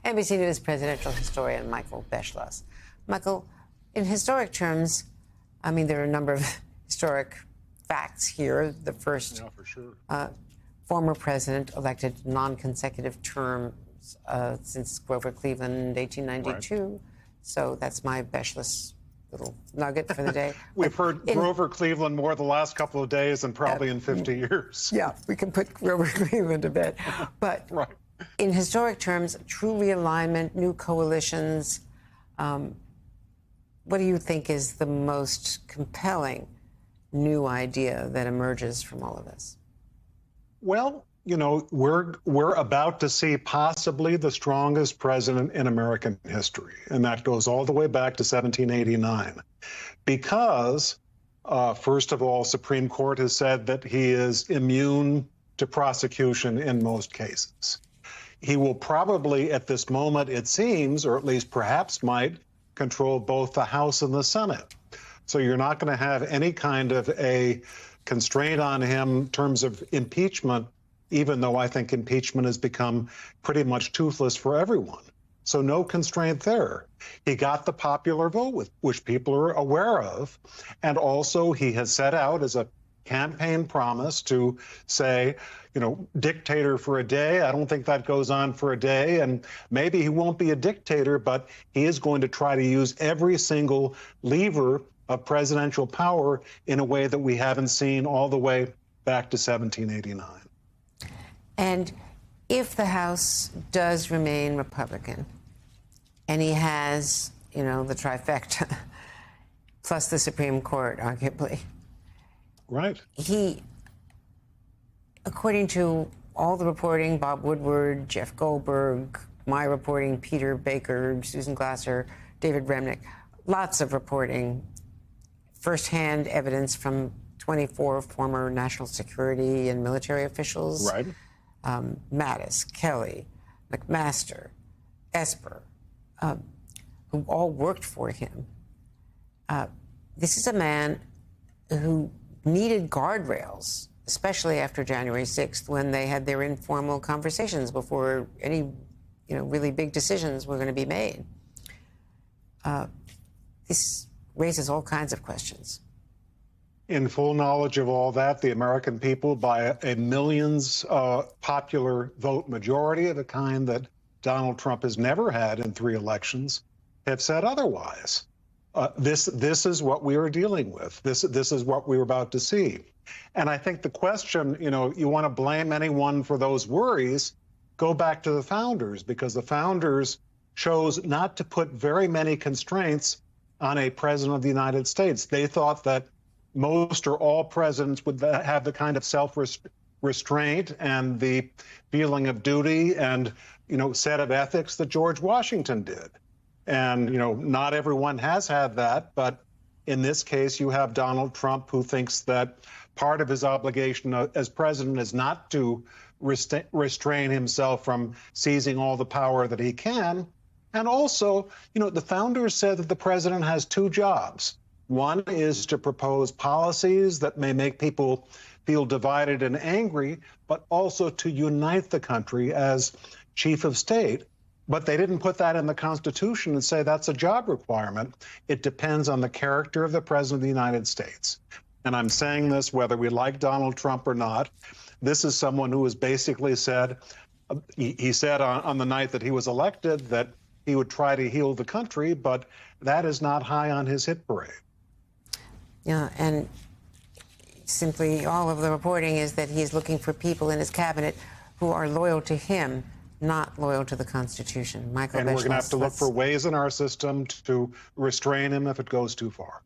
NBC News presidential historian Michael Beschloss. Michael, in historic terms, I mean, there are a number of historic facts here. The first for sure. Former president elected non-consecutive terms since Grover Cleveland, 1892. Right. So that's my Beschloss little nugget for the day. We've heard Grover Cleveland more the last couple of days than probably in 50 years. Yeah, we can put Grover Cleveland to bed. But right. In historic terms, true realignment, new coalitions, what do you think is the most compelling new idea that emerges from all of this? Well, you know, we're about to see possibly the strongest president in American history, and that goes all the way back to 1789. Because, first of all, Supreme Court has said that he is immune to prosecution in most cases. He will probably, at this moment, it seems, or at least perhaps might, control both the House and the Senate. So you're not going to have any kind of a constraint on him in terms of impeachment, even though I think impeachment has become pretty much toothless for everyone. So no constraint there. He got the popular vote, which people are aware of. And also he has set out as a campaign promise to say, you know, dictator for a day. I don't think that goes on for a day. And maybe he won't be a dictator, but he is going to try to use every single lever of presidential power in a way that we haven't seen all the way back to 1789. And if the House does remain Republican, and he has, you know, the trifecta, plus the Supreme Court, arguably. Right. He, according to all the reporting, Bob Woodward, Jeff Goldberg, my reporting, Peter Baker, Susan Glasser, David Remnick, lots of reporting, firsthand evidence from 24 former national security and military officials. Right. Mattis, Kelly, McMaster, Esper, who all worked for him. This is a man who needed guardrails, especially after January 6th, when they had their informal conversations before any, you know, really big decisions were going to be made. This raises all kinds of questions. In full knowledge of all that, the American people, by a millions popular vote majority of the kind that Donald Trump has never had in 3 elections, have said otherwise. This is what we are dealing with. This is what we were about to see. And I think the question, you know, you want to blame anyone for those worries, go back to the founders, because the founders chose not to put very many constraints on a president of the United States. They thought that most or all presidents would have the kind of self-restraint and the feeling of duty and, you know, set of ethics that George Washington did. And, you know, not everyone has had that, but in this case, you have Donald Trump, who thinks that part of his obligation as president is not to restrain himself from seizing all the power that he can. And also, you know, the founders said that the president has 2 jobs. One is to propose policies that may make people feel divided and angry, but also to unite the country as chief of state. But they didn't put that in the Constitution and say that's a job requirement. It depends on the character of the president of the United States. And I'm saying this whether we like Donald Trump or not. This is someone who has basically said, he said on the night that he was elected that he would try to heal the country, but that is not high on his hit parade. Yeah, and simply all of the reporting is that he's looking for people in his cabinet who are loyal to him, not loyal to the Constitution. Michael Beschloss, and we're going to have to look for ways in our system to restrain him if it goes too far.